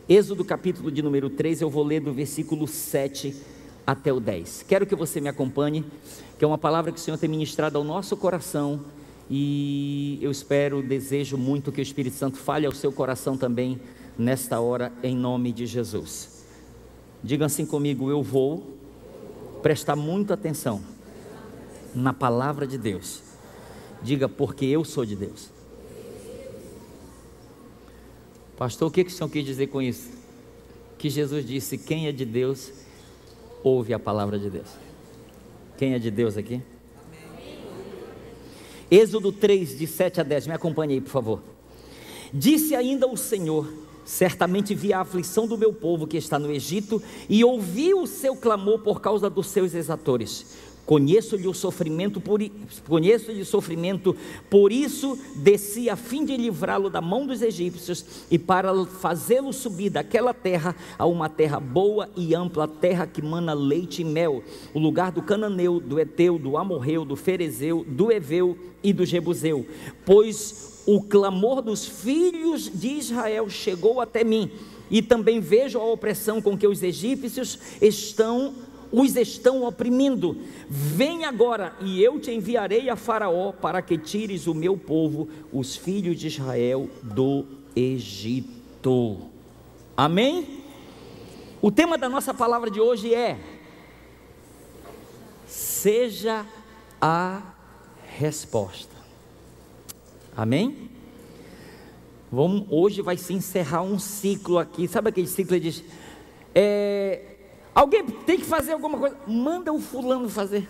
Êxodo capítulo de número 3, eu vou ler do versículo 7 até o 10. Quero que você me acompanhe, que é uma palavra que o Senhor tem ministrado ao nosso coração, e eu espero, desejo muito que o Espírito Santo fale ao seu coração também, nesta hora, em nome de Jesus. Diga assim comigo: eu vou prestar muita atenção na palavra de Deus. Diga: porque eu sou de Deus. Pastor, o que o Senhor quis dizer com isso? Que Jesus disse: quem é de Deus, ouve a palavra de Deus. Quem é de Deus aqui? Amém. Êxodo 3, de 7 a 10, me acompanhe aí, por favor. Disse ainda o Senhor: certamente vi a aflição do meu povo que está no Egito, e ouvi o seu clamor por causa dos seus exatores. Conheço-lhe o sofrimento, por isso desci a fim de livrá-lo da mão dos egípcios, e para fazê-lo subir daquela terra a uma terra boa e ampla, terra que mana leite e mel, o lugar do cananeu, do eteu, do amorreu, do ferezeu, do eveu e do jebuseu. Pois o clamor dos filhos de Israel chegou até mim, e também vejo a opressão com que os egípcios os estão oprimindo. Vem agora, e eu te enviarei a Faraó, para que tires o meu povo, os filhos de Israel, do Egito. Amém? O tema da nossa palavra de hoje é: seja a resposta. Amém? Hoje vai se encerrar um ciclo aqui. Sabe aquele ciclo que diz: alguém tem que fazer alguma coisa, manda o fulano fazer.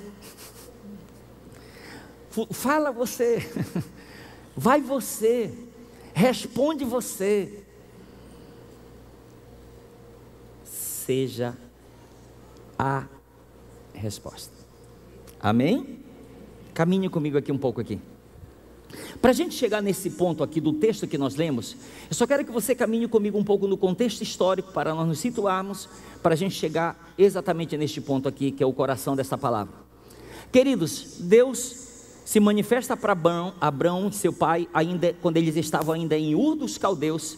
Fala você, vai você, responde você. Seja a resposta. Amém? Caminhe comigo aqui um pouco aqui. Para a gente chegar nesse ponto aqui do texto que nós lemos, eu só quero que você caminhe comigo um pouco no contexto histórico, para nós nos situarmos, para a gente chegar exatamente neste ponto aqui, que é o coração dessa palavra. Queridos, Deus se manifesta para Abrão, seu pai, ainda quando eles estavam ainda em Ur dos Caldeus.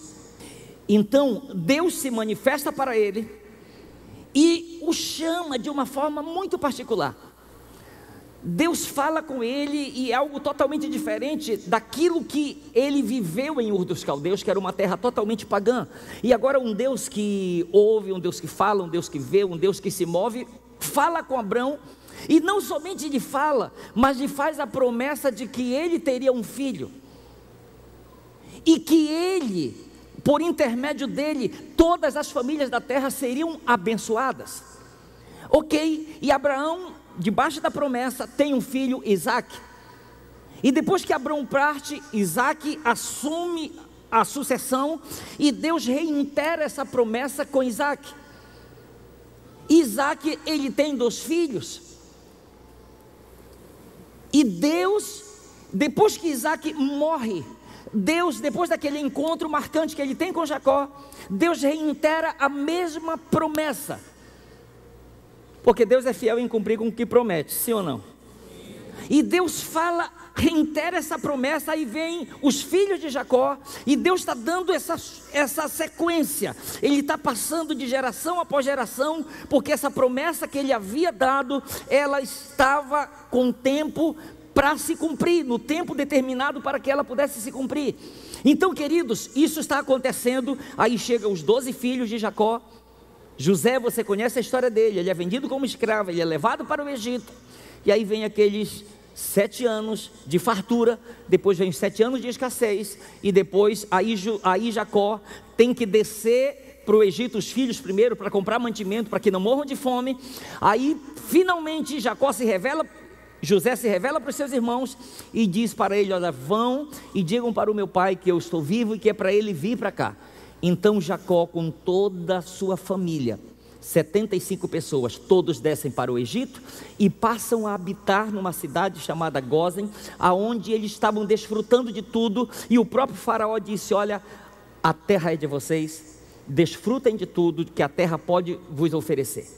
Então Deus se manifesta para ele e o chama de uma forma muito particular. Deus fala com ele, e é algo totalmente diferente daquilo que ele viveu em Ur dos Caldeus, que era uma terra totalmente pagã. E agora um Deus que ouve, um Deus que fala, um Deus que vê, um Deus que se move, fala com Abrão, e não somente lhe fala, mas lhe faz a promessa de que ele teria um filho, e que ele, por intermédio dele, todas as famílias da terra seriam abençoadas. Ok, e Abraão, debaixo da promessa, tem um filho, Isaque. E depois que Abraão parte, Isaque assume a sucessão, e Deus reitera essa promessa com Isaque. Isaque, ele tem 2 filhos. E Deus, depois que Isaque morre, Deus, depois daquele encontro marcante que ele tem com Jacó, Deus reitera a mesma promessa. Porque Deus é fiel em cumprir com o que promete, sim ou não? E Deus fala, reitera essa promessa, aí vem os filhos de Jacó, e Deus está dando essa sequência, Ele está passando de geração após geração, porque essa promessa que Ele havia dado, ela estava com tempo para se cumprir, no tempo determinado para que ela pudesse se cumprir. Então, queridos, isso está acontecendo. Aí chegam os 12 filhos de Jacó. José, você conhece a história dele, ele é vendido como escravo, ele é levado para o Egito, e aí vem aqueles 7 anos de fartura, depois vem os 7 anos de escassez, e depois aí Jacó tem que descer para o Egito, os filhos primeiro, para comprar mantimento, para que não morram de fome. Aí finalmente José se revela para os seus irmãos, e diz para ele: olha, vão e digam para o meu pai que eu estou vivo, e que é para ele vir para cá. Então Jacó, com toda a sua família, 75 pessoas, todos descem para o Egito e passam a habitar numa cidade chamada Gósen, aonde eles estavam desfrutando de tudo. E o próprio faraó disse: olha, a terra é de vocês, desfrutem de tudo que a terra pode vos oferecer.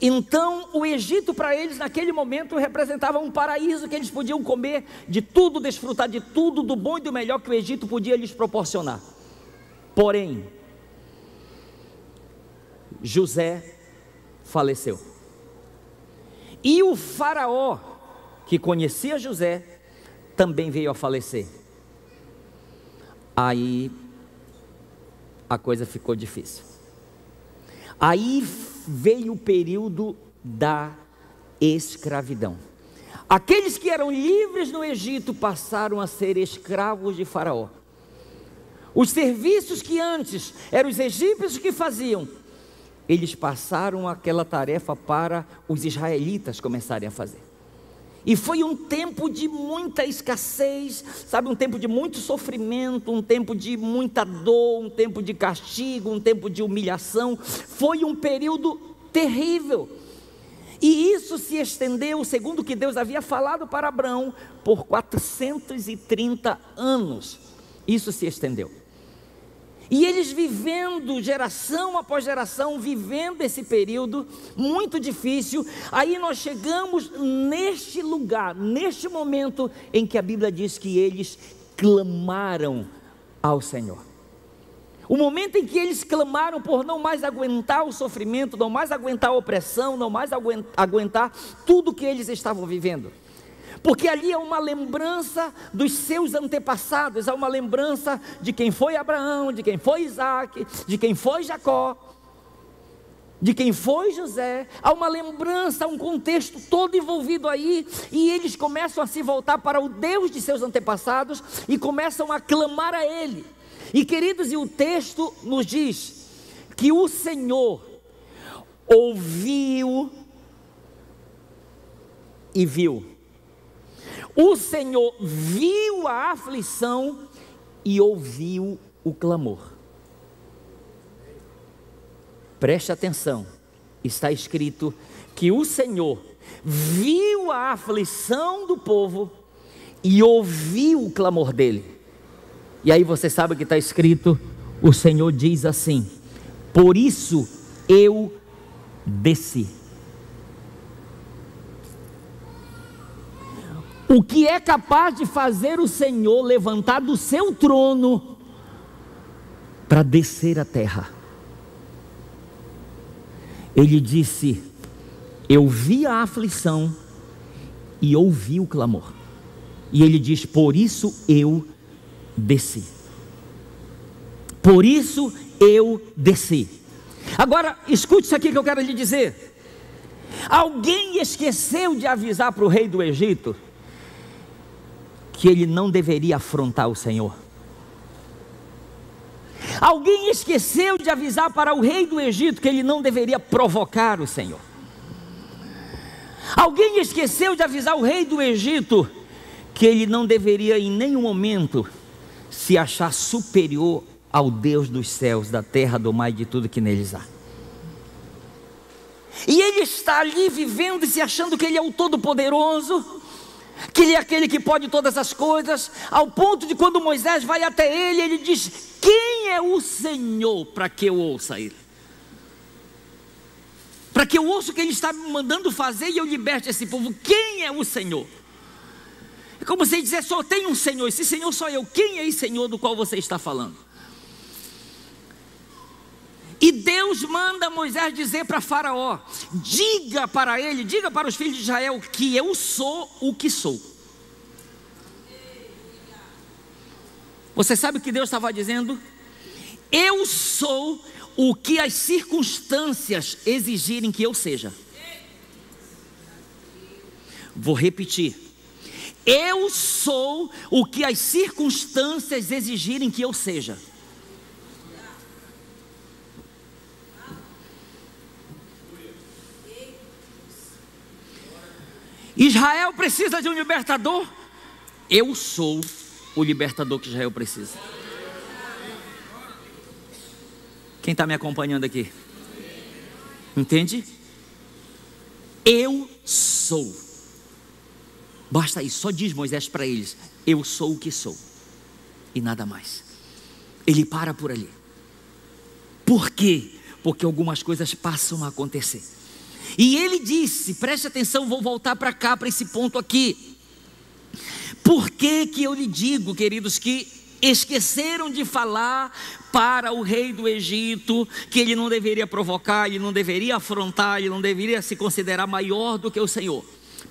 Então o Egito para eles naquele momento representava um paraíso, que eles podiam comer de tudo, desfrutar de tudo, do bom e do melhor que o Egito podia lhes proporcionar. Porém, José faleceu. E o faraó, que conhecia José, também veio a falecer. Aí a coisa ficou difícil. Aí veio o período da escravidão. Aqueles que eram livres no Egito passaram a ser escravos de Faraó. Os serviços que antes eram os egípcios que faziam, eles passaram aquela tarefa para os israelitas começarem a fazer. E foi um tempo de muita escassez, sabe, um tempo de muito sofrimento, um tempo de muita dor, um tempo de castigo, um tempo de humilhação. Foi um período terrível. E isso se estendeu, segundo o que Deus havia falado para Abraão, por 430 anos. Isso se estendeu. E eles vivendo, geração após geração, vivendo esse período muito difícil. Aí nós chegamos neste lugar, neste momento em que a Bíblia diz que eles clamaram ao Senhor. O momento em que eles clamaram por não mais aguentar o sofrimento, não mais aguentar a opressão, não mais aguentar tudo que eles estavam vivendo. Porque ali é uma lembrança dos seus antepassados, é uma lembrança de quem foi Abraão, de quem foi Isaac, de quem foi Jacó, de quem foi José. Há uma lembrança, um contexto todo envolvido aí, e eles começam a se voltar para o Deus de seus antepassados e começam a clamar a Ele. E queridos, e o texto nos diz que o Senhor ouviu e viu. O Senhor viu a aflição e ouviu o clamor. Preste atenção, está escrito que o Senhor viu a aflição do povo e ouviu o clamor dele. E aí você sabe o que está escrito? O Senhor diz assim: por isso eu desci. O que é capaz de fazer o Senhor levantar do seu trono para descer à terra? Ele disse: eu vi a aflição e ouvi o clamor. E ele diz: por isso eu desci. Por isso eu desci. Agora escute isso aqui que eu quero lhe dizer. Alguém esqueceu de avisar para o rei do Egito que ele não deveria afrontar o Senhor. Alguém esqueceu de avisar para o rei do Egito que ele não deveria provocar o Senhor. Alguém esqueceu de avisar o rei do Egito que ele não deveria em nenhum momento se achar superior ao Deus dos céus, da terra, do mar e de tudo que neles há. E ele está ali vivendo e se achando que ele é o Todo-Poderoso, que ele é aquele que pode todas as coisas, ao ponto de quando Moisés vai até ele, ele diz: quem é o Senhor para que eu ouça ele? Para que eu ouça o que ele está me mandando fazer e eu liberte esse povo. Quem é o Senhor? É como se ele dissesse: só tem um Senhor, esse Senhor sou eu. Quem é esse Senhor do qual você está falando? E Deus manda Moisés dizer para Faraó: diga para ele, diga para os filhos de Israel que eu sou o que sou. Você sabe o que Deus estava dizendo? Eu sou o que as circunstâncias exigirem que eu seja. Vou repetir: eu sou o que as circunstâncias exigirem que eu seja. Israel precisa de um libertador. Eu sou o libertador que Israel precisa. Quem está me acompanhando aqui? Entende? Eu sou. Basta isso, só diz Moisés para eles: eu sou o que sou, e nada mais. Ele para por ali. Por quê? Porque algumas coisas passam a acontecer. E ele disse, preste atenção, vou voltar para cá, para esse ponto aqui. Por que que eu lhe digo, queridos, que Esqueceram de falar para o rei do Egito que ele não deveria provocar, ele não deveria afrontar, ele não deveria se considerar maior do que o Senhor.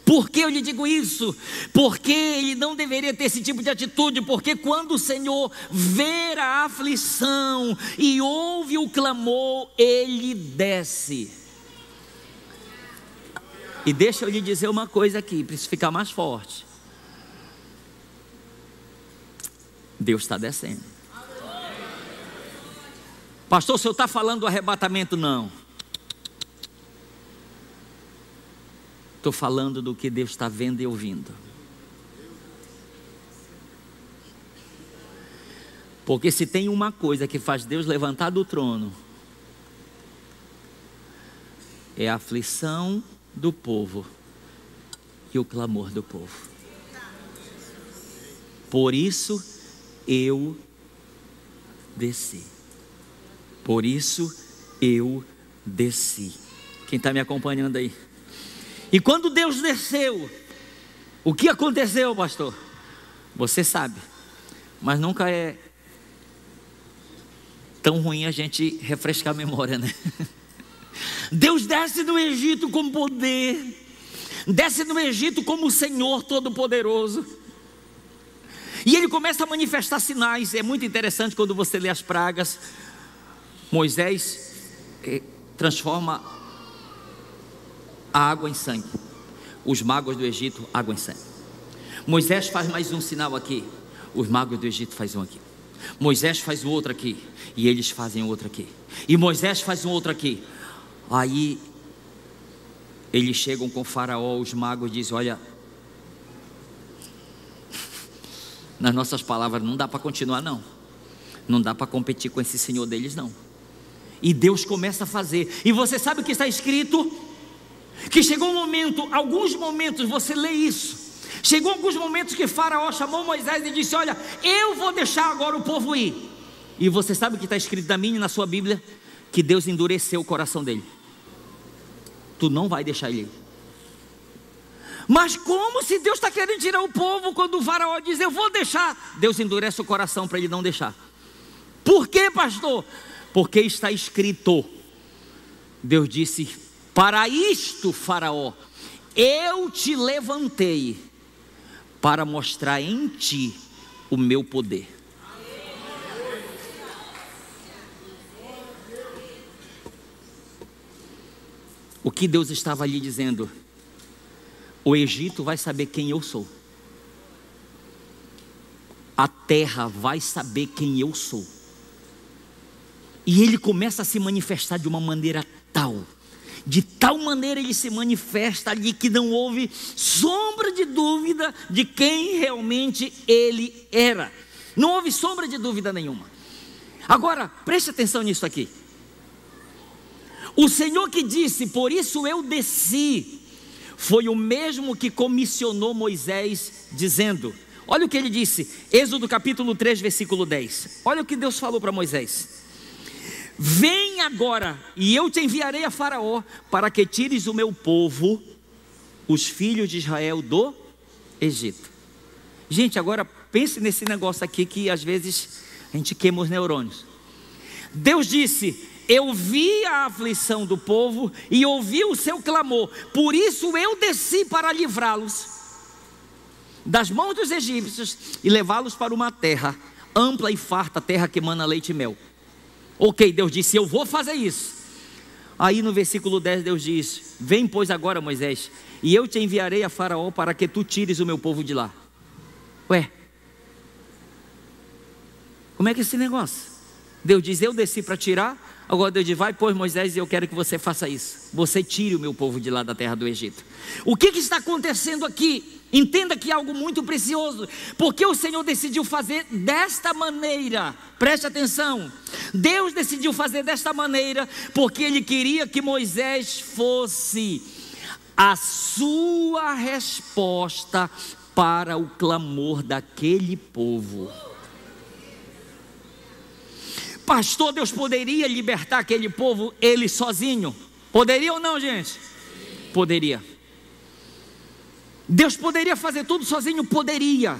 Por que eu lhe digo isso? Porque ele não deveria ter esse tipo de atitude, porque quando o Senhor ver a aflição e ouve o clamor, ele desce. E deixa eu lhe dizer uma coisa aqui, para isso ficar mais forte. Deus está descendo. Pastor, o senhor está falando do arrebatamento? Não. Estou falando do que Deus está vendo e ouvindo. Porque se tem uma coisa que faz Deus levantar do trono, é a aflição do povo e o clamor do povo. Por isso eu desci. Por isso eu desci. Quem está me acompanhando aí? E quando Deus desceu, o que aconteceu, pastor? Você sabe, mas nunca é tão ruim a gente refrescar a memória, né? Deus desce no Egito com poder, desce no Egito como o Senhor Todo-Poderoso, e Ele começa a manifestar sinais. É muito interessante quando você lê as pragas. Moisés transforma a água em sangue, os magos do Egito, água em sangue. Moisés faz mais um sinal aqui, os magos do Egito fazem um aqui. Moisés faz o outro aqui, e eles fazem o outro aqui. E Moisés faz um outro aqui. Aí eles chegam com Faraó, os magos dizem: olha, nas nossas palavras, não dá para continuar não. Não dá para competir com esse senhor deles não. E Deus começa a fazer. E você sabe o que está escrito? Que chegou um momento, alguns momentos, você lê isso. Chegou alguns momentos que Faraó chamou Moisés e disse: olha, eu vou deixar agora o povo ir. E você sabe o que está escrito na minha e na sua Bíblia? Que Deus endureceu o coração dele. Tu não vai deixar ele ir. Mas como se Deus está querendo tirar o povo, quando o Faraó diz: eu vou deixar, Deus endurece o coração para ele não deixar. Por quê, pastor? Porque está escrito. Deus disse: para isto, Faraó, eu te levantei para mostrar em ti o meu poder. O que Deus estava ali dizendo? O Egito vai saber quem eu sou. A terra vai saber quem eu sou. E ele começa a se manifestar de uma maneira tal, de tal maneira ele se manifesta ali, que não houve sombra de dúvida de quem realmente ele era. Não houve sombra de dúvida nenhuma. Agora, preste atenção nisso aqui. O Senhor que disse: por isso eu desci, foi o mesmo que comissionou Moisés, dizendo, olha o que ele disse, Êxodo capítulo 3, versículo 10. Olha o que Deus falou para Moisés: vem agora, e eu te enviarei a Faraó, para que tires o meu povo, os filhos de Israel, do Egito. Gente, agora pense nesse negócio aqui, que às vezes a gente queima os neurônios. Deus disse: eu vi a aflição do povo e ouvi o seu clamor, por isso eu desci para livrá-los das mãos dos egípcios e levá-los para uma terra ampla e farta, terra que emana leite e mel. Ok, Deus disse: eu vou fazer isso. Aí no versículo 10 Deus diz: vem pois agora, Moisés, e eu te enviarei a Faraó para que tu tires o meu povo de lá. Ué, como é que é esse negócio? Deus diz: eu desci para tirar. Agora Deus diz: vai pois, Moisés, e eu quero que você faça isso. Você tire o meu povo de lá da terra do Egito. O que está acontecendo aqui? Entenda que é algo muito precioso, porque o Senhor decidiu fazer desta maneira. Preste atenção. Deus decidiu fazer desta maneira porque Ele queria que Moisés fosse a sua resposta para o clamor daquele povo. Pastor, Deus poderia libertar aquele povo ele sozinho? Poderia ou não, gente? Poderia. Deus poderia fazer tudo sozinho? Poderia.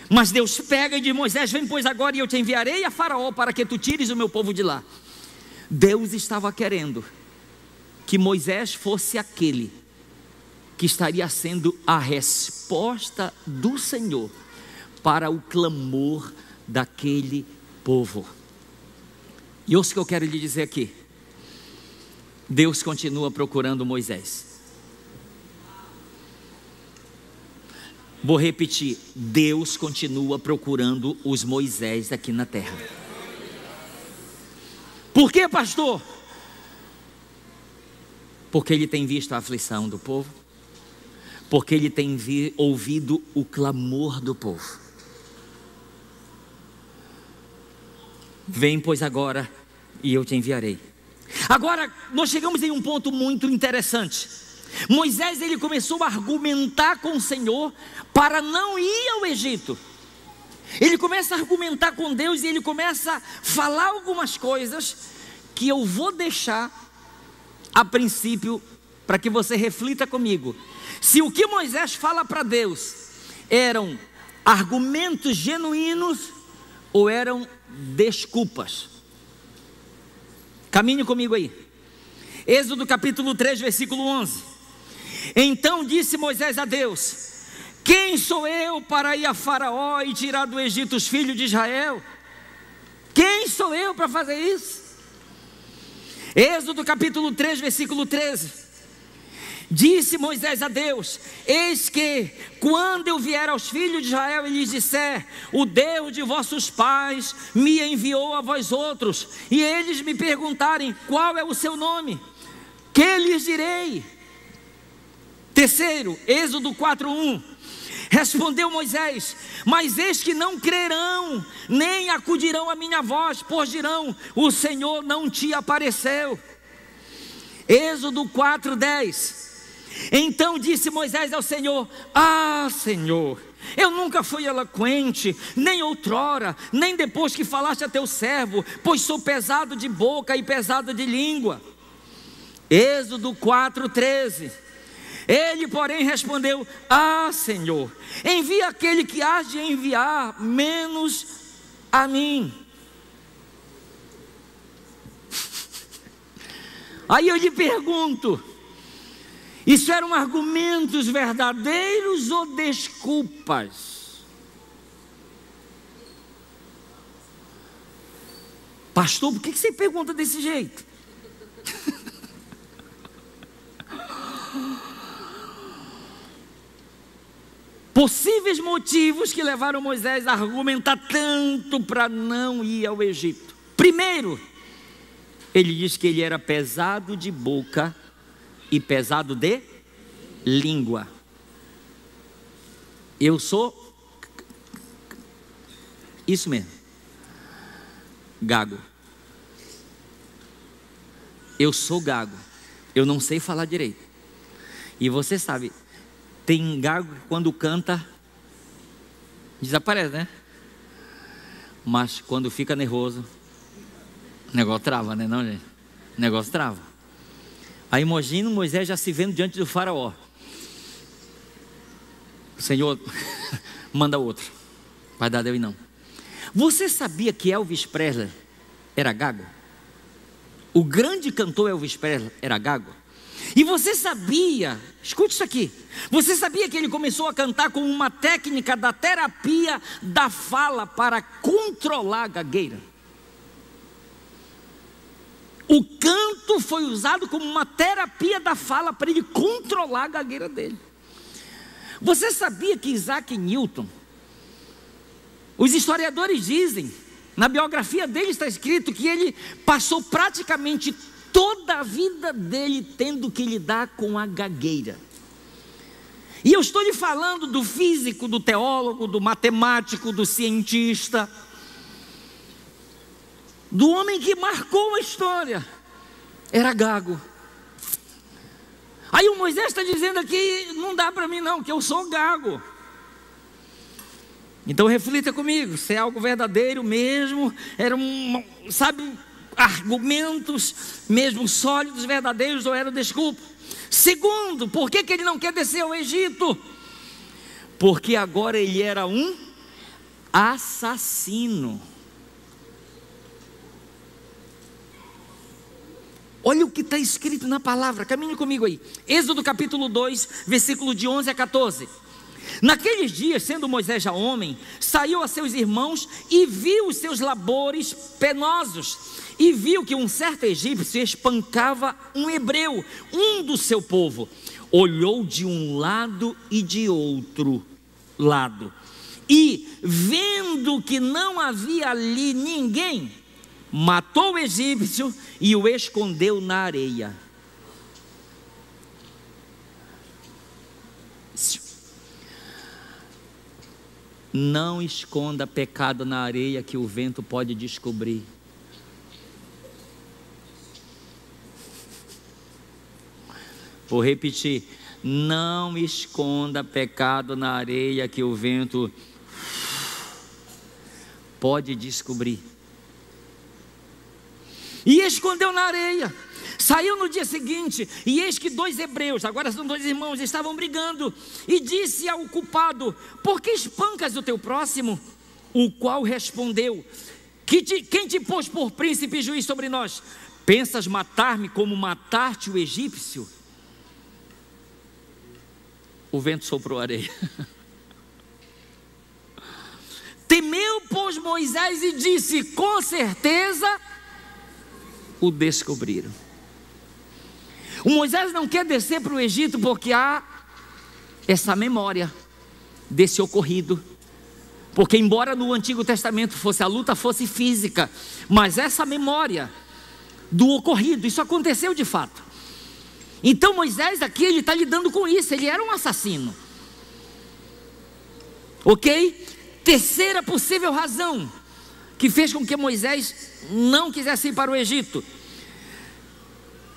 Mas Deus pega e diz: Moisés, vem pois agora e eu te enviarei a Faraó para que tu tires o meu povo de lá. Deus estava querendo que Moisés fosse aquele que estaria sendo a resposta do Senhor para o clamor daquele povo. E ouça o que eu quero lhe dizer aqui: Deus continua procurando Moisés. Vou repetir: Deus continua procurando os Moisés aqui na terra. Por quê, pastor? Porque Ele tem visto a aflição do povo, porque Ele tem ouvido o clamor do povo. Vem pois agora e eu te enviarei. Agora nós chegamos em um ponto muito interessante. Moisés, ele começou a argumentar com o Senhor para não ir ao Egito. Ele começa a argumentar com Deus e ele começa a falar algumas coisas que eu vou deixar a princípio para que você reflita comigo. Se o que Moisés fala para Deus eram argumentos genuínos ou eram desculpas. Caminhe comigo aí. Êxodo capítulo 3, versículo 11. Então disse Moisés a Deus: quem sou eu para ir a Faraó e tirar do Egito os filhos de Israel? Quem sou eu para fazer isso? Êxodo capítulo 3, versículo 13. Disse Moisés a Deus: eis que quando eu vier aos filhos de Israel e lhes disser: o Deus de vossos pais me enviou a vós outros, e eles me perguntarem: qual é o seu nome? Que lhes direi? Terceiro, Êxodo 4:1. Respondeu Moisés: mas eis que não crerão, nem acudirão a minha voz, pois dirão: o Senhor não te apareceu. Êxodo 4:10. Então disse Moisés ao Senhor: ah, Senhor, eu nunca fui eloquente, nem outrora, nem depois que falaste a teu servo, pois sou pesado de boca e pesado de língua. Êxodo 4:13. Ele, porém, respondeu: ah, Senhor, envia aquele que hás de enviar, menos a mim. Aí eu lhe pergunto: isso eram argumentos verdadeiros ou desculpas? Pastor, por que você pergunta desse jeito? Possíveis motivos que levaram Moisés a argumentar tanto para não ir ao Egito. Primeiro, ele diz que ele era pesado de boca e pesado de língua. Eu sou isso mesmo, gago. Eu sou gago. Eu não sei falar direito. E você sabe, tem gago que quando canta desaparece, né? Mas quando fica nervoso, o negócio trava, né, não, gente? O negócio trava. Aí imagina Moisés já se vendo diante do Faraó. Senhor, manda outro. Vai dar Deus e não. Você sabia que Elvis Presley era gago? O grande cantor Elvis Presley era gago? E você sabia, escute isso aqui, você sabia que ele começou a cantar com uma técnica da terapia da fala para controlar a gagueira? O canto foi usado como uma terapia da fala para ele controlar a gagueira dele. Você sabia que Isaac Newton, os historiadores dizem, na biografia dele está escrito que ele passou praticamente toda a vida dele tendo que lidar com a gagueira. E eu estou lhe falando do físico, do teólogo, do matemático, do cientista, do homem que marcou a história. Era gago. Aí o Moisés está dizendo aqui: não dá para mim não, que eu sou gago. Então reflita comigo, se é algo verdadeiro mesmo, eram, sabe, argumentos mesmo sólidos, verdadeiros, ou eram desculpa. Segundo, por que ele não quer descer ao Egito? Porque agora ele era um assassino. Olha o que está escrito na palavra, caminhe comigo aí. Êxodo capítulo 2, versículo de 11 a 14. Naqueles dias, sendo Moisés já homem, saiu a seus irmãos e viu os seus labores penosos, e viu que um certo egípcio espancava um hebreu, um do seu povo. Olhou de um lado e de outro lado, e vendo que não havia ali ninguém, matou o egípcio e o escondeu na areia. Não esconda pecado na areia, que o vento pode descobrir. Vou repetir: não esconda pecado na areia, que o vento pode descobrir. E escondeu na areia. Saiu no dia seguinte, e eis que 2 hebreus, agora são 2 irmãos, estavam brigando. E disse ao culpado: por que espancas o teu próximo? O qual respondeu: quem te pôs por príncipe e juiz sobre nós? Pensas matar-me como mataste o egípcio? O vento soprou a areia. Temeu, pois, Moisés e disse: com certeza o descobriram. O Moisés não quer descer para o Egito porque há essa memória desse ocorrido. Porque embora no Antigo Testamento a luta fosse física, mas essa memória do ocorrido, isso aconteceu de fato. Então Moisés aqui, ele está lidando com isso, ele era um assassino. Ok? Terceira possível razão que fez com que Moisés não quisesse ir para o Egito: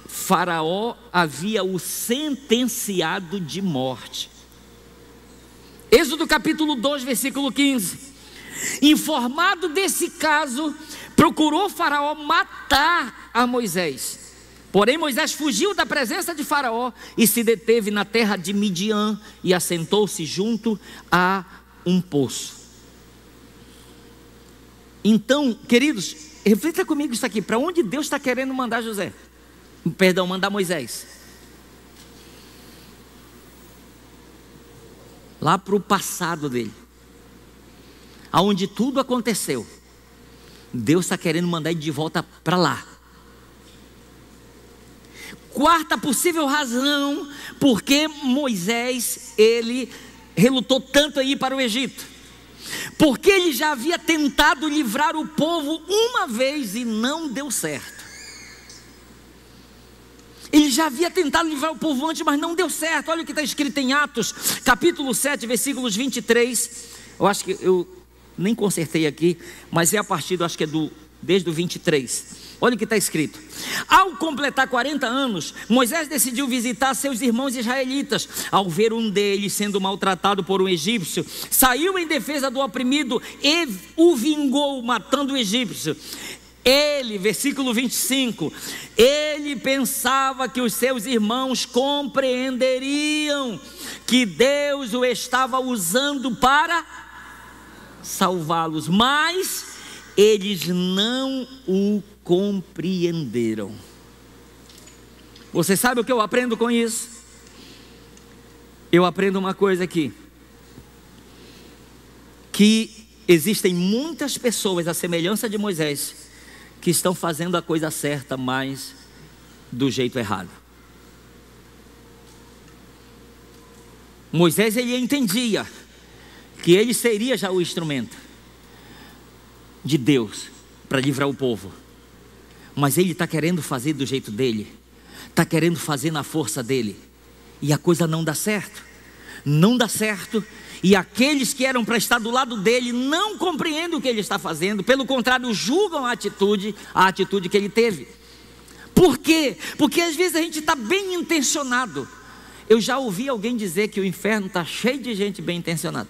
Faraó havia o sentenciado de morte. Êxodo capítulo 2, versículo 15. Informado desse caso, procurou Faraó matar a Moisés. Porém Moisés fugiu da presença de Faraó e se deteve na terra de Midian e assentou-se junto a um poço. Então, queridos, reflita comigo isso aqui: para onde Deus está querendo mandar mandar Moisés? Lá para o passado dele, aonde tudo aconteceu. Deus está querendo mandar ele de volta para lá. Quarta possível razão porque Moisés, ele relutou tanto a ir para o Egito: porque ele já havia tentado livrar o povo uma vez e não deu certo. Ele já havia tentado livrar o povo antes, mas não deu certo. Olha o que está escrito em Atos, capítulo 7, versículos 23. Eu acho que eu nem consertei aqui, mas é a partir, acho que desde o 23. Olha o que está escrito: ao completar 40 anos, Moisés decidiu visitar seus irmãos israelitas. Ao ver um deles sendo maltratado por um egípcio, saiu em defesa do oprimido e o vingou, matando o egípcio. Ele, versículo 25, ele pensava que os seus irmãos compreenderiam que Deus o estava usando para salvá-los, mas eles não o compreenderam. Você sabe o que eu aprendo com isso? Eu aprendo uma coisa aqui: que existem muitas pessoas à semelhança de Moisés que estão fazendo a coisa certa, mas do jeito errado. Moisés, ele entendia que ele seria já o instrumento de Deus para livrar o povo, mas ele está querendo fazer do jeito dele, está querendo fazer na força dele, e a coisa não dá certo. Não dá certo. E aqueles que eram para estar do lado dele não compreendem o que ele está fazendo, pelo contrário, julgam a atitude que ele teve. Por quê? Porque às vezes a gente está bem intencionado. Eu já ouvi alguém dizer que o inferno está cheio de gente bem intencionada.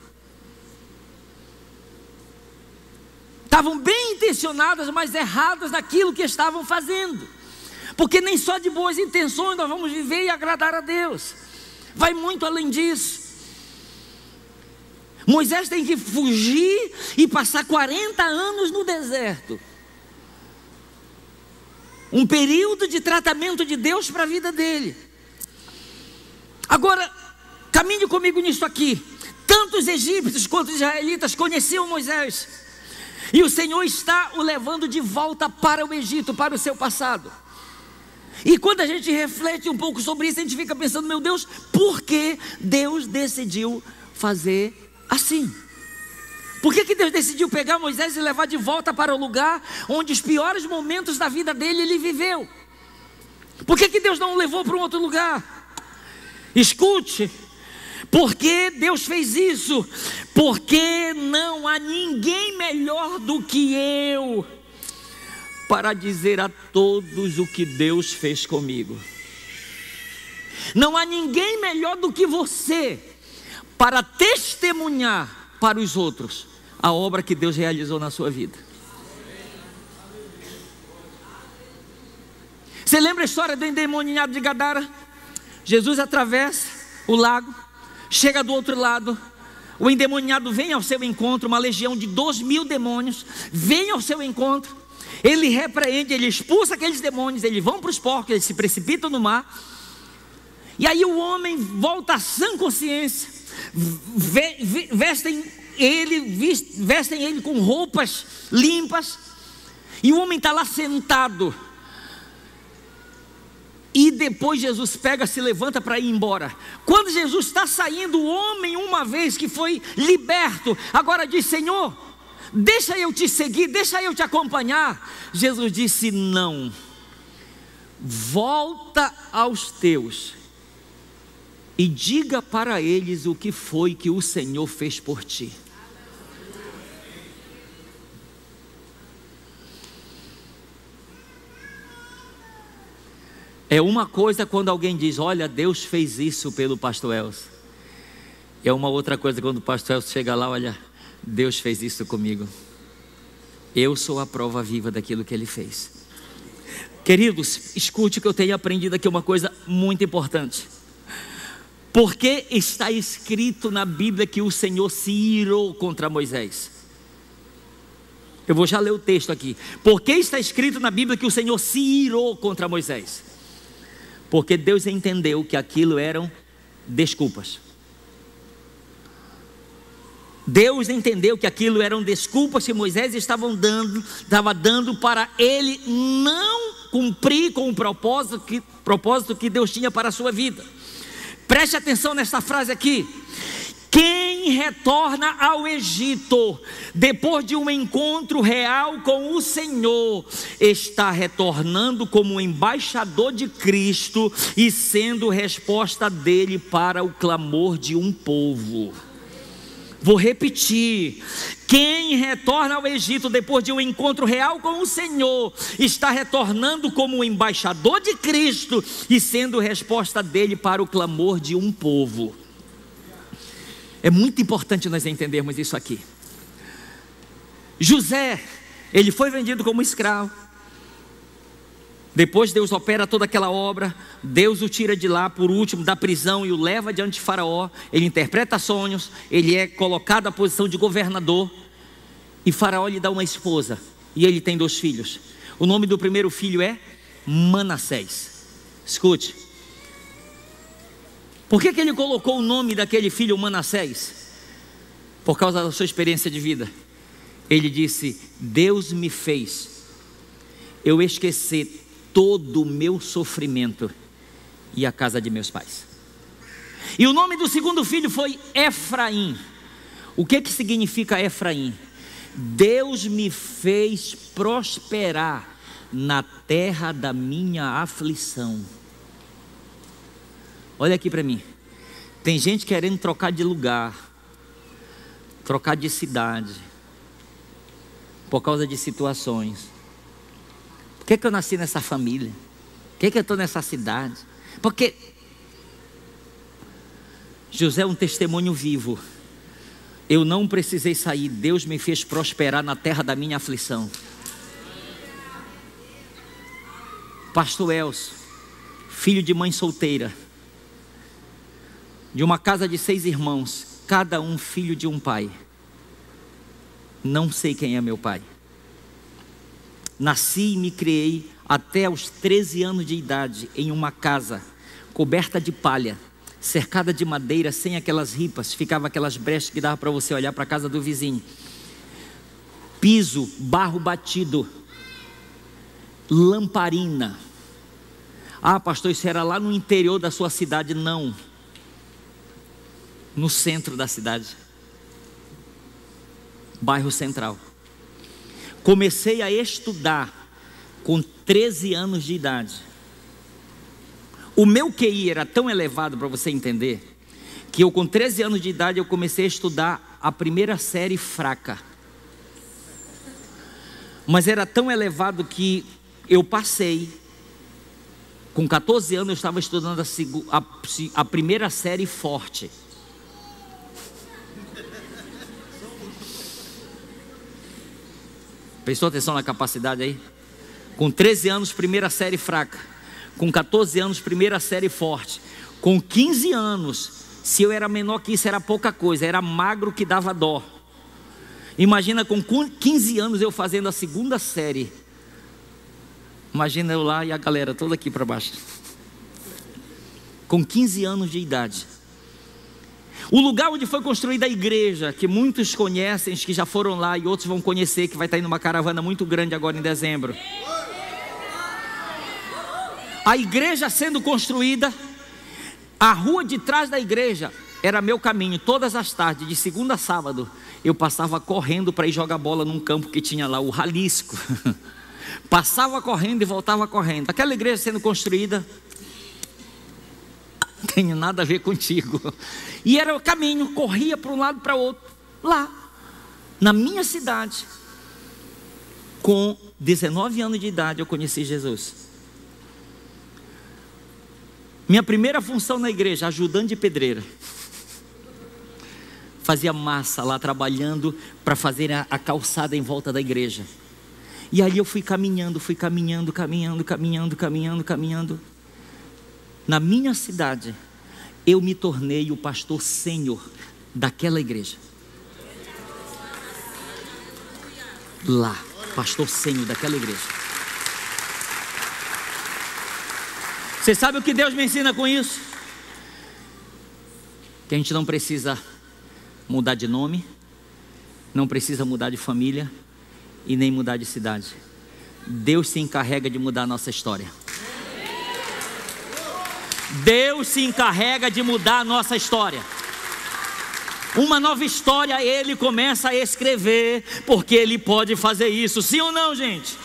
Estavam bem intencionadas, mas erradas naquilo que estavam fazendo. Porque nem só de boas intenções nós vamos viver e agradar a Deus. Vai muito além disso. Moisés tem que fugir e passar 40 anos no deserto. Um período de tratamento de Deus para a vida dele. Agora, caminhe comigo nisso aqui. Tanto os egípcios quanto os israelitas conheciam Moisés. E o Senhor está o levando de volta para o Egito, para o seu passado. E quando a gente reflete um pouco sobre isso, a gente fica pensando, meu Deus, por que Deus decidiu fazer assim? Por que Deus decidiu pegar Moisés e levar de volta para o lugar onde os piores momentos da vida dele ele viveu? Por que Deus não o levou para um outro lugar? Escute, por que Deus fez isso? Porque não há ninguém melhor do que eu para dizer a todos o que Deus fez comigo. Não há ninguém melhor do que você para testemunhar para os outros a obra que Deus realizou na sua vida. Você lembra a história do endemoniado de Gadara? Jesus atravessa o lago, chega do outro lado, o endemoniado vem ao seu encontro, uma legião de 2.000 demônios, vem ao seu encontro, ele repreende, ele expulsa aqueles demônios, eles vão para os porcos, eles se precipitam no mar, e aí o homem volta à sã consciência, vestem ele com roupas limpas, e o homem está lá sentado. E depois Jesus pega, se levanta para ir embora. Quando Jesus está saindo, o homem, uma vez que foi liberto, agora diz: Senhor, deixa eu te seguir, deixa eu te acompanhar. Jesus disse: não, volta aos teus e diga para eles o que foi que o Senhor fez por ti. É uma coisa quando alguém diz: olha, Deus fez isso pelo pastor Elcio. É uma outra coisa quando o pastor Elcio chega lá: olha, Deus fez isso comigo. Eu sou a prova viva daquilo que ele fez. Queridos, escute o que eu tenho aprendido aqui, uma coisa muito importante. Porque está escrito na Bíblia que o Senhor se irou contra Moisés. Eu vou já ler o texto aqui. Porque está escrito na Bíblia que o Senhor se irou contra Moisés? Porque Deus entendeu que aquilo eram desculpas. Deus entendeu que aquilo eram desculpas que Moisés estava dando para ele não cumprir com o propósito que Deus tinha para a sua vida. Preste atenção nessa frase aqui. Quem retorna ao Egito depois de um encontro real com o Senhor está retornando como embaixador de Cristo e sendo resposta dele para o clamor de um povo. Vou repetir: quem retorna ao Egito depois de um encontro real com o Senhor está retornando como embaixador de Cristo e sendo resposta dele para o clamor de um povo. É muito importante nós entendermos isso aqui. José, ele foi vendido como escravo. Depois Deus opera toda aquela obra. Deus o tira de lá, por último, da prisão e o leva diante de Faraó. Ele interpreta sonhos. Ele é colocado à posição de governador. E Faraó lhe dá uma esposa. E ele tem 2 filhos. O nome do primeiro filho é Manassés. Escute. Por que ele colocou o nome daquele filho Manassés? Por causa da sua experiência de vida. Ele disse: Deus me fez eu esquecer todo o meu sofrimento e a casa de meus pais. E o nome do segundo filho foi Efraim. O que significa Efraim? Deus me fez prosperar na terra da minha aflição. Olha aqui para mim. Tem gente querendo trocar de lugar, trocar de cidade, por causa de situações. Por que eu nasci nessa família? Por que eu estou nessa cidade? Porque José é um testemunho vivo. Eu não precisei sair, Deus me fez prosperar na terra da minha aflição. Pastor Elcio, filho de mãe solteira, de uma casa de 6 irmãos, cada um filho de um pai. Não sei quem é meu pai. Nasci e me criei até os 13 anos de idade em uma casa coberta de palha, cercada de madeira, sem aquelas ripas, ficava aquelas brechas que dava para você olhar para a casa do vizinho. Piso, barro batido, lamparina. Ah, pastor, isso era lá no interior da sua cidade? Não, no centro da cidade, bairro Central. Comecei a estudar com 13 anos de idade. O meu QI era tão elevado, para você entender, que eu com 13 anos de idade eu comecei a estudar a primeira série fraca. Mas era tão elevado que eu passei. Com 14 anos eu estava estudando a primeira série forte. Prestou atenção na capacidade aí? Com 13 anos, primeira série fraca. Com 14 anos, primeira série forte. Com 15 anos, se eu era menor que isso, era pouca coisa, era magro que dava dó. Imagina com 15 anos eu fazendo a segunda série. Imagina eu lá e a galera toda aqui para baixo. Com 15 anos de idade. O lugar onde foi construída a igreja, que muitos conhecem, que já foram lá, e outros vão conhecer, que vai estar indo uma caravana muito grande agora em dezembro. A igreja sendo construída, a rua de trás da igreja era meu caminho. Todas as tardes, de segunda a sábado, eu passava correndo para ir jogar bola num campo que tinha lá, o Jalisco. Passava correndo e voltava correndo. Aquela igreja sendo construída, não tem nada a ver contigo. E era o caminho, corria para um lado para o outro. Lá, na minha cidade, com 19 anos de idade, eu conheci Jesus. Minha primeira função na igreja, ajudante de pedreira. Fazia massa lá, trabalhando para fazer a calçada em volta da igreja. E aí eu fui caminhando. Na minha cidade, eu me tornei o pastor sênior daquela igreja. Lá, pastor sênior daquela igreja. Você sabe o que Deus me ensina com isso? Que a gente não precisa mudar de nome, não precisa mudar de família e nem mudar de cidade. Deus se encarrega de mudar a nossa história. Deus se encarrega de mudar a nossa história. Uma nova história Ele começa a escrever, porque Ele pode fazer isso. Sim ou não, gente?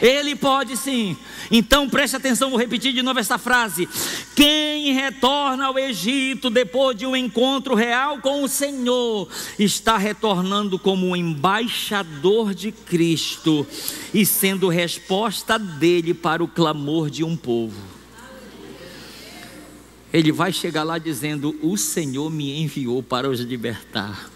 Ele pode sim. Então preste atenção, vou repetir de novo essa frase. Quem retorna ao Egito depois de um encontro real com o Senhor, está retornando como um embaixador de Cristo e sendo resposta dele para o clamor de um povo. Ele vai chegar lá dizendo: o Senhor me enviou para os libertar,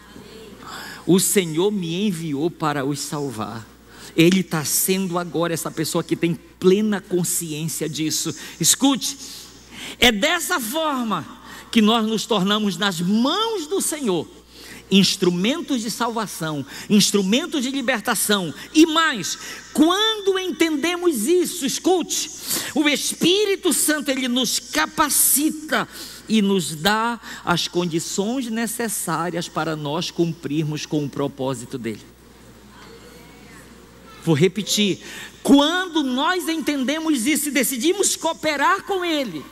o Senhor me enviou para os salvar. Ele está sendo agora essa pessoa que tem plena consciência disso. Escute, é dessa forma que nós nos tornamos nas mãos do Senhor instrumentos de salvação, instrumentos de libertação. E mais, quando entendemos isso, escute, o Espírito Santo, ele nos capacita e nos dá as condições necessárias para nós cumprirmos com o propósito dele. Vou repetir, quando nós entendemos isso e decidimos cooperar com Ele,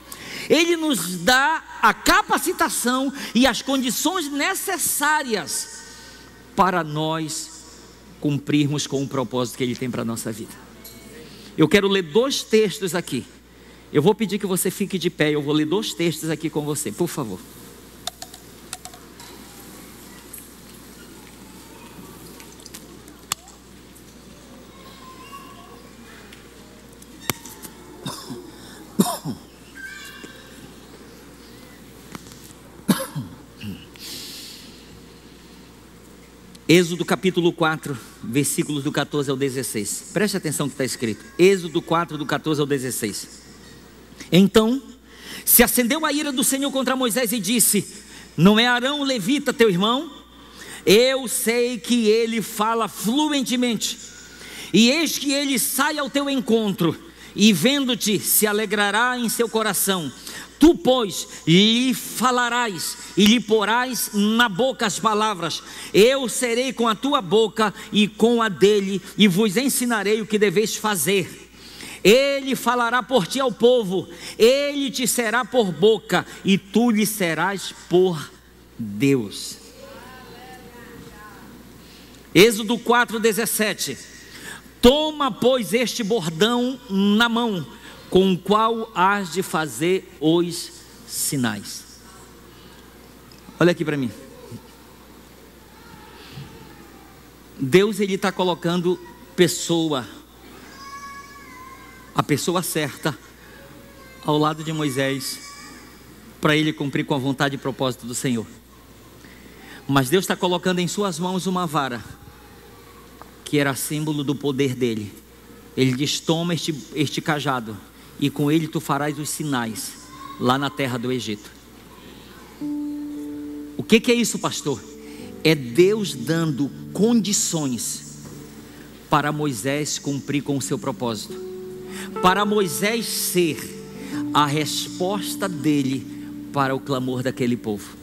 Ele nos dá a capacitação e as condições necessárias para nós cumprirmos com o propósito que Ele tem para a nossa vida. Eu quero ler 2 textos aqui. Eu vou pedir que você fique de pé, eu vou ler 2 textos aqui com você, por favor. Êxodo capítulo 4, versículos do 14 ao 16. Preste atenção no que está escrito. Êxodo 4, do 14 ao 16. Então se acendeu a ira do Senhor contra Moisés e disse: Não é Arão o levita teu irmão? Eu sei que ele fala fluentemente, e eis que ele sai ao teu encontro, e vendo-te se alegrará em seu coração. Tu, pois, lhe falarás e lhe porás na boca as palavras. Eu serei com a tua boca e com a dele, e vos ensinarei o que deveis fazer. Ele falará por ti ao povo, ele te será por boca, e tu lhe serás por Deus. Êxodo 4:17. Toma, pois, este bordão na mão, com o qual hás de fazer os sinais. Olha aqui para mim. Deus, ele está colocando a pessoa certa ao lado de Moisés, para ele cumprir com a vontade e propósito do Senhor. Mas Deus está colocando em suas mãos uma vara, que era símbolo do poder dele. Ele diz: toma este cajado, e com ele tu farás os sinais, lá na terra do Egito. O que é isso, pastor? É Deus dando condições para Moisés cumprir com o seu propósito, para Moisés ser a resposta dele para o clamor daquele povo.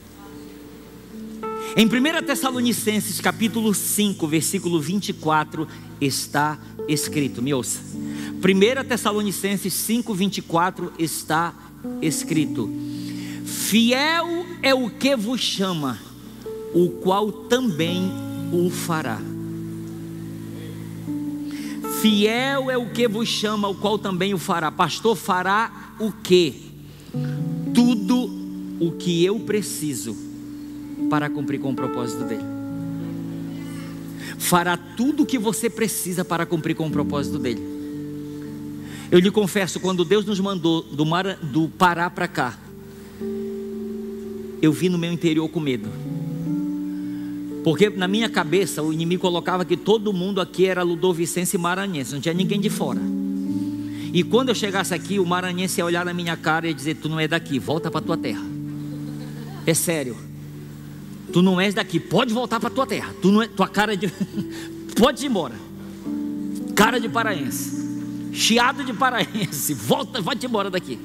Em 1 Tessalonicenses capítulo 5, versículo 24, está escrito, me ouça. 1 Tessalonicenses 5, 24 está escrito: fiel é o que vos chama, o qual também o fará. Fiel é o que vos chama, o qual também o fará. Pastor, fará o quê? Tudo o que eu preciso para cumprir com o propósito dele. Fará tudo o que você precisa para cumprir com o propósito dele. Eu lhe confesso, quando Deus nos mandou do Pará para cá, eu vi no meu interior com medo, porque na minha cabeça o inimigo colocava que todo mundo aqui era ludovicense e maranhense, não tinha ninguém de fora. E quando eu chegasse aqui, o maranhense ia olhar na minha cara e dizer: tu não é daqui, volta para tua terra. É sério, tu não és daqui, pode voltar para tua terra. Tu não é, tua cara de pode ir embora, cara de paraense, chiado de paraense, volta, vai-te embora daqui.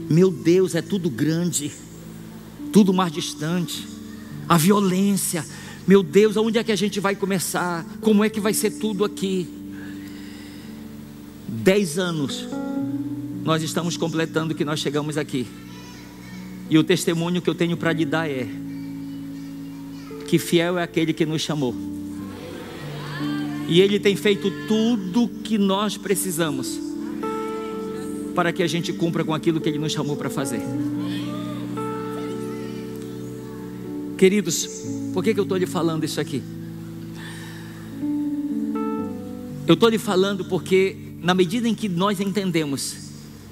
Meu Deus, é tudo grande, tudo mais distante, a violência. Meu Deus, aonde é que a gente vai começar? Como é que vai ser tudo aqui? 10 anos nós estamos completando que nós chegamos aqui, e o testemunho que eu tenho para lhe dar é que fiel é aquele que nos chamou, e ele tem feito tudo o que nós precisamos para que a gente cumpra com aquilo que ele nos chamou para fazer. Queridos, por que eu estou lhe falando isso aqui? Eu estou lhe falando porque na medida em que nós entendemos,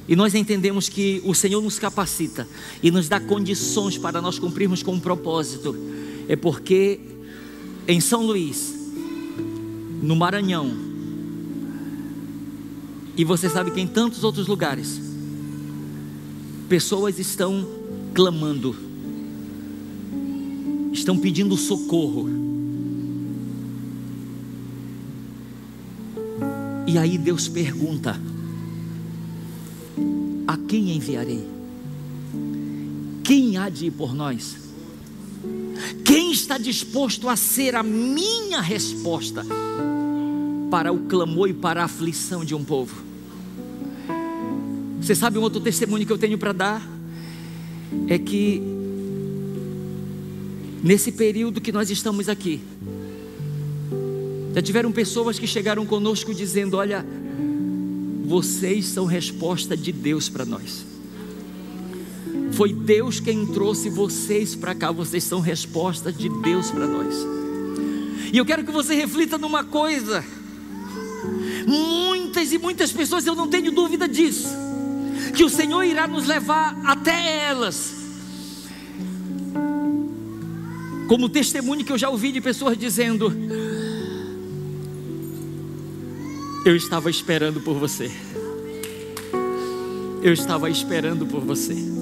e nós entendemos que o Senhor nos capacita e nos dá condições para nós cumprirmos com um propósito, é porque em São Luís, no Maranhão, e você sabe que em tantos outros lugares, pessoas estão clamando, estão pedindo socorro. E aí Deus pergunta: a quem enviarei? Quem há de ir por nós? Quem está disposto a ser a minha resposta para o clamor e para a aflição de um povo? Você sabe um outro testemunho que eu tenho para dar? É que nesse período que nós estamos aqui, já tiveram pessoas que chegaram conosco dizendo: olha, vocês são resposta de Deus para nós. Foi Deus quem trouxe vocês para cá, vocês são resposta de Deus para nós. E eu quero que você reflita numa coisa: muitas e muitas pessoas, eu não tenho dúvida disso, que o Senhor irá nos levar até elas, como testemunho que eu já ouvi de pessoas dizendo: eu estava esperando por você. Eu estava esperando por você.